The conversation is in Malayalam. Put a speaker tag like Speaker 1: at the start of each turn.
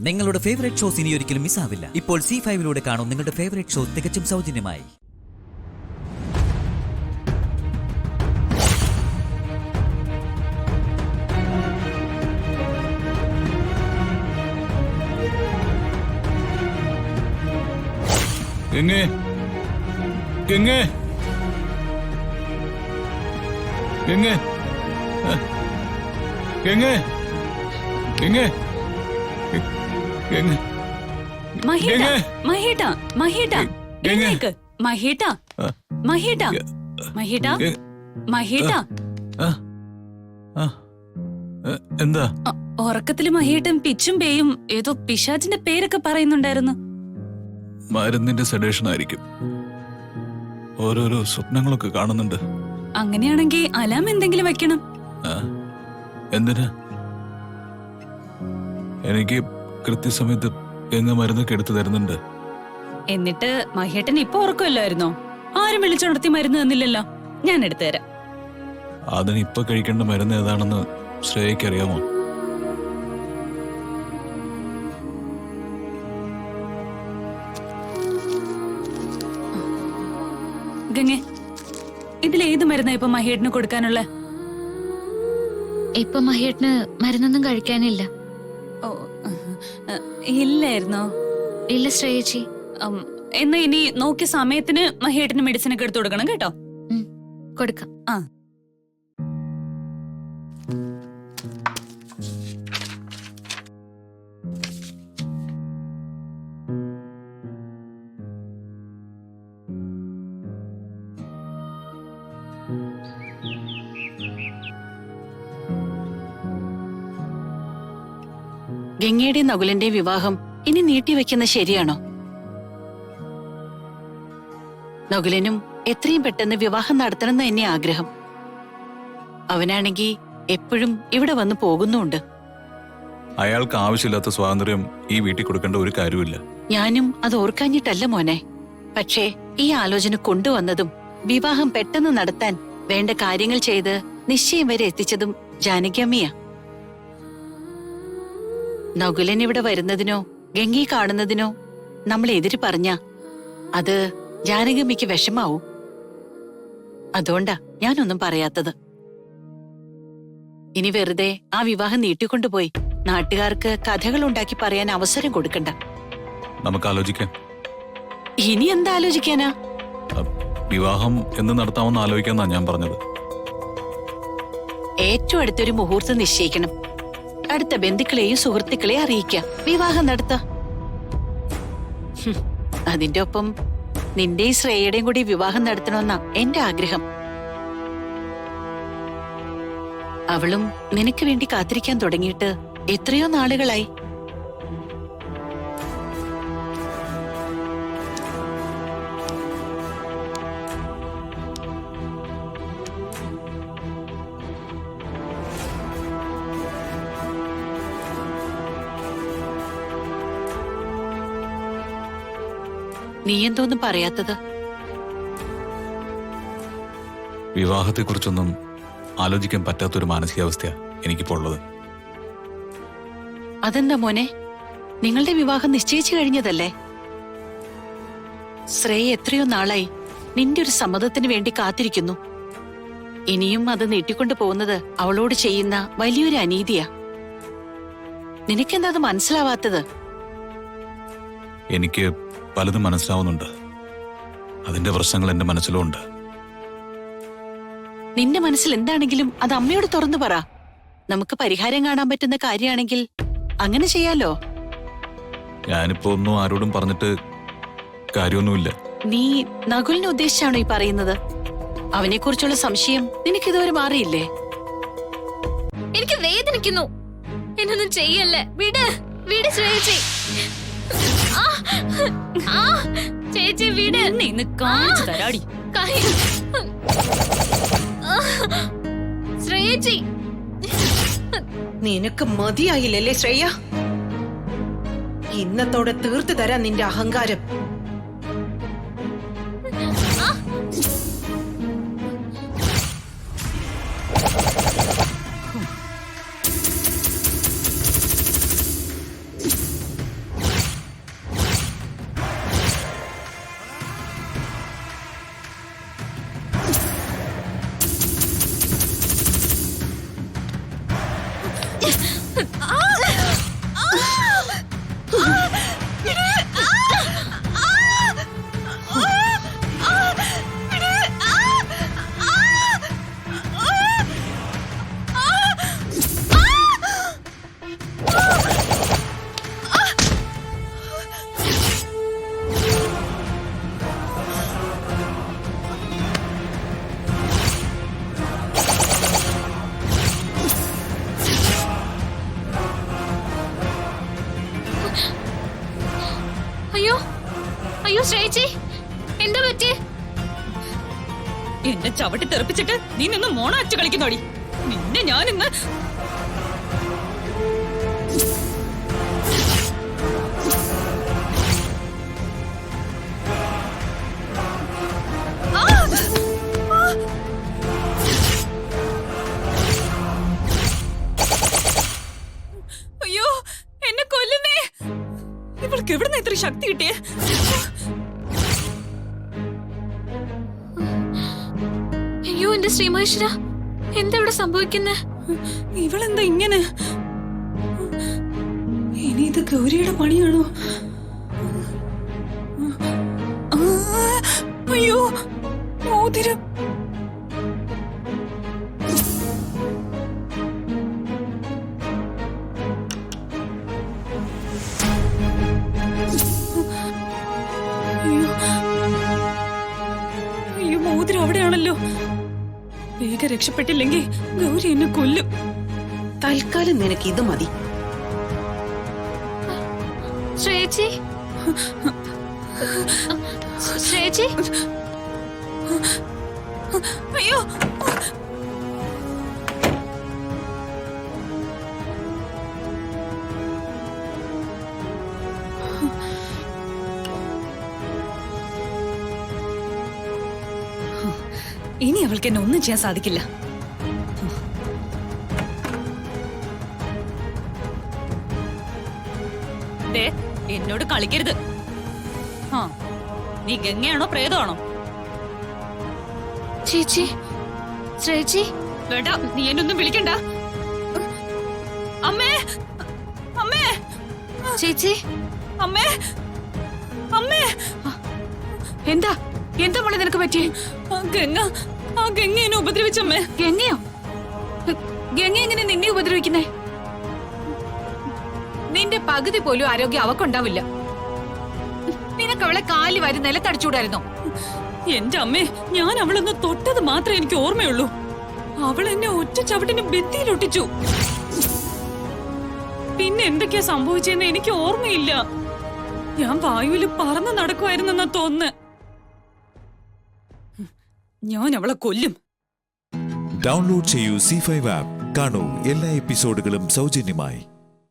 Speaker 1: നിങ്ങളുടെ ഫേവറേറ്റ് ഷോസ് ഇനി ഒരിക്കലും മിസ്സാവില്ല. ഇപ്പോൾ C5 കാണും നിങ്ങളുടെ ഫേവറേറ്റ് ഷോ തികച്ചും സൗജന്യമായി.
Speaker 2: ഗംഗേ, ഗംഗേ, ഗംഗേ, ഗംഗേ, ഗംഗേ, ഗംഗേ.
Speaker 3: മഹേട്ട, മഹേട്ട, മഹേട്ട, എഴുന്നേക്ക്. മഹേട്ട, മഹേട്ട, മഹേട്ട, മഹേട്ട.
Speaker 2: എന്താ?
Speaker 3: ഉറക്കത്തില് മഹേട്ടൻ പിച്ചും പേയും ഏതോ പിശാചിന്റെ പേരൊക്കെ പറയുന്നുണ്ടായിരുന്നു.
Speaker 2: മരുന്നിന്റെ സെഡേഷൻ ആയിരിക്കും. ഓരോരോ സ്വപ്നങ്ങളൊക്കെ കാണുന്നുണ്ട്.
Speaker 3: അങ്ങനെയാണെങ്കിൽ അലാം എന്തെങ്കിലും വെക്കണം.
Speaker 2: എന്തിനാ? എനിക്ക് കൃത്യസമയത്ത് ഗംഗ മരുന്നൊക്കെ എടുത്തു തരുന്നുണ്ട്.
Speaker 3: എന്നിട്ട് മഹേട്ടൻ ഇപ്പൊ ഉറക്കമില്ലായിരുന്നോ? ആരും വിളിച്ചുണർത്തി മരുന്ന് തന്നില്ലല്ലോ. ഞാൻ എടുത്തുതരാം.
Speaker 2: അതിന് ഇപ്പൊ കഴിക്കേണ്ട മരുന്ന് ഏതാണെന്ന് ശ്രേയയ്ക്ക് അറിയാമോ?
Speaker 3: ഗംഗെ, ഇതിലേത് മരുന്നാ ഇപ്പൊ മഹേട്ടന് കൊടുക്കാനുള്ള?
Speaker 4: ഇപ്പൊ മഹേട്ടന് മരുന്നൊന്നും കഴിക്കാനില്ല.
Speaker 3: ഓ, ഇല്ലായിരുന്നോ?
Speaker 4: ഇല്ല ശ്രേയച്ചി.
Speaker 3: എന്നാ ഇനി നോക്കിയ സമയത്തിന് മഹേട്ടന് മെഡിസിൻ ഒക്കെ എടുത്തു കൊടുക്കണം കേട്ടോ.
Speaker 4: കൊടുക്കാം.
Speaker 3: ആ,
Speaker 5: ഗംഗയുടെ നകുലന്റെ വിവാഹം ഇനി നീട്ടിവെക്കുന്ന ശരിയാണോ? നകുലനും എത്രയും പെട്ടെന്ന് വിവാഹം നടത്തണമെന്ന് തന്നെ ആഗ്രഹം. അവനാണെങ്കി എപ്പോഴും ഇവിടെ വന്ന് പോകുന്നുണ്ട്.
Speaker 2: അയാൾക്ക് ആവശ്യമില്ലാത്ത സ്വാതന്ത്ര്യം ഈ വീട്ടിൽ കൊടുക്കേണ്ട ഒരു കാര്യമില്ല.
Speaker 5: ഞാനും അത് ഓർക്കാഞ്ഞിട്ടല്ല മോനെ. പക്ഷേ ഈ ആലോചന കൊണ്ടുവന്നതും വിവാഹം പെട്ടെന്ന് നടത്താൻ വേണ്ട കാര്യങ്ങൾ ചെയ്ത് നിശ്ചയം വരെ എത്തിച്ചതും ജാനകിയമ്മയാ. നകുലൻ ഇവിടെ വരുന്നതിനോ ഗംഗയെ കാണുന്നതിനോ നമ്മൾ എതിര് പറഞ്ഞ അത് ജാനകിയമ്മയ്ക്ക് വിഷമാവും. അതുകൊണ്ടാ ഞാനൊന്നും പറയാത്തത്. ഇനി വെറുതെ ആ വിവാഹം നീട്ടിക്കൊണ്ടുപോയി നാട്ടുകാർക്ക് കഥകൾ ഉണ്ടാക്കി പറയാൻ അവസരം കൊടുക്കണ്ട.
Speaker 2: നമുക്ക് ആലോചിക്കാം.
Speaker 5: ഇനി എന്താ ആലോചിക്കാനാ?
Speaker 2: വിവാഹം എന്ന് നടത്താമെന്ന് ആലോചിക്കാന്നാ ഞാൻ പറഞ്ഞത്.
Speaker 5: ഏറ്റവും അടുത്തൊരു മുഹൂർത്തം നിശ്ചയിക്കണം. അടുത്ത ബന്ധുക്കളെയും സുഹൃത്തുക്കളെയും അറിയിക്കാം. വിവാഹം നടത്ത. അതിന്റെ ഒപ്പം നിന്റെയും ശ്രേയയുടെയും കൂടി വിവാഹം നടത്തണമെന്നാ എന്റെ ആഗ്രഹം. അവളും നിനക്ക് വേണ്ടി കാത്തിരിക്കാൻ തുടങ്ങിയിട്ട് എത്രയോ നാളുകളായി. നീ എന്തോന്നും പറയാത്തത്?
Speaker 2: വിവാഹത്തെക്കുറിച്ചൊന്നും ആലോചിക്കാൻ പറ്റാത്തൊരു മാനസികാവസ്ഥയാ എനിക്കിപ്പോ ഉള്ളത്.
Speaker 5: അതെന്താ മോനെ? നിങ്ങളുടെ വിവാഹം നിശ്ചയിച്ചു കഴിഞ്ഞതല്ലേ? ശ്രേയ എത്രയോ നാളായി നിന്റെ ഒരു സമ്മതത്തിന് വേണ്ടി കാത്തിരിക്കുന്നു. ഇനിയും അത് നീട്ടിക്കൊണ്ടു പോകുന്നത് അവളോട് ചെയ്യുന്ന വലിയൊരു അനീതിയാ. നിനക്കെന്താ അത് മനസ്സിലാവാത്തത്?
Speaker 2: എനിക്ക് പലതും മനസ്സിലാവുന്നുണ്ട്. അതിന്റെ പ്രശ്നങ്ങൾ എന്റെ മനസ്സിലും ഉണ്ട്.
Speaker 5: നിന്റെ മനസ്സിൽ എന്താണെങ്കിലും അത് അമ്മയോട് തുറന്നു പറ. നമുക്ക് പരിഹാരം കാണാൻ പറ്റുന്ന കാര്യമാണെങ്കിൽ അങ്ങനെ ചെയ്യാലോ.
Speaker 2: ഞാനിപ്പോ ഒന്നും ആരോടും പറഞ്ഞിട്ട് കാര്യമൊന്നുമില്ല.
Speaker 5: നീ നകുലിനെ ഉദ്ദേശിച്ചാണോ ഈ പറയുന്നത്? അവനെ കുറിച്ചുള്ള സംശയം നിനക്കിതുവരെ മാറിയില്ലേ?
Speaker 4: എനിക്ക് വേദനിക്കുന്നു. എന്നൊന്നും ചെയ്യല്ലേ. വിട്, വിട് ശ്രേയച്ചി. ചേച്ചി വിട്.
Speaker 3: ഇന്ന് കാണിച്ചു തരാടി.
Speaker 4: ശ്രേയച്ചി,
Speaker 6: നിനക്ക് മതിയായില്ലല്ലേ ശ്രേയ? ഇന്നത്തോടെ തീർത്തു തരാൻ നിന്റെ അഹങ്കാരം.
Speaker 4: അയ്യോ അയ്യോ ശ്രേയച്ചി, എന്താ പറ്റി?
Speaker 3: എന്നെ ചവിട്ടി തെറിപ്പിച്ചിട്ട് നീ നിന്ന് മോണാച്ചു കളിക്കുന്നോടി. നിന്നെ ഞാനിന്ന് അയ്യോ, എന്നെ കൊല്ലുന്നേ. ഇവൾക്ക് എവിടുന്ന ഇത്ര ശക്തി കിട്ടിയേ?
Speaker 4: അയ്യോ എന്റെ ശ്രീമഹേശ്വര, എന്താ ഇവിടെ സംഭവിക്കുന്നേ?
Speaker 3: ഇവളെന്താ ഇങ്ങനെ? ഇനി ഇത് ഗൗരിയുടെ പണിയാണോ? ആ, അയ്യോ മോതിരം. അയ്യോ അയ്യോ, മോതിരം അവിടെയാണല്ലോ. വേഗം രക്ഷപ്പെട്ടില്ലെങ്കിൽ ഗൗരി എന്നെ കൊല്ലും.
Speaker 6: തൽക്കാലം നിനക്ക് ഇത് മതി.
Speaker 4: ശ്രേയച്ചി, ശ്രേയച്ചി,
Speaker 3: അയ്യോ, ഇനി അവൾക്ക് എന്നെ ഒന്നും ചെയ്യാൻ സാധിക്കില്ല. ദേ, എന്നോട് കളിക്കരുത്. ആ, നീ ഗംഗയാണോ പ്രേതമാണോ?
Speaker 4: ചേച്ചി, ശ്രേയച്ചി,
Speaker 3: വേണ്ട, നീ എന്നൊന്നും വിളിക്കണ്ട. അമ്മേ, അമ്മേ,
Speaker 4: ചേച്ചി,
Speaker 3: അമ്മേ, അമ്മേ.
Speaker 5: എന്താ എന്താ മോളെ നിനക്ക് പറ്റി?
Speaker 3: ആ ഗംഗ എന്നെ ഉപദ്രവിച്ചമ്മേ.
Speaker 5: ഗംഗയോ? ഗംഗ എങ്ങനെ നിന്നെ ഉപദ്രവിക്കുന്നേ? നിന്റെ പകുതി പോലും ആരോഗ്യം അവക്കുണ്ടാവില്ല. നിനക്ക് അവളെ കാലി വാരി നിലത്തടിച്ചൂടായിരുന്നോ?
Speaker 3: എന്റെ അമ്മേ, ഞാൻ അവളൊന്ന് തൊട്ടത് മാത്രമേ എനിക്ക് ഓർമ്മയുള്ളൂ. അവൾ എന്നെ ഒറ്റ ചവിട്ടിന് ഭിത്തിയിലൊട്ടിച്ചു. പിന്നെ എന്തൊക്കെയാ സംഭവിച്ചെന്ന് എനിക്ക് ഓർമ്മയില്ല. ഞാൻ വായുവിൽ പറന്ന് നടക്കുമായിരുന്നെന്നാ തോന്നുന്നു. ഞാൻ അവളെ കൊല്ലും.
Speaker 7: ഡൗൺലോഡ് ചെയ്യൂ C5 ആപ്പ്. കാണൂ എല്ലാ എപ്പിസോഡുകളും സൗജന്യമായി.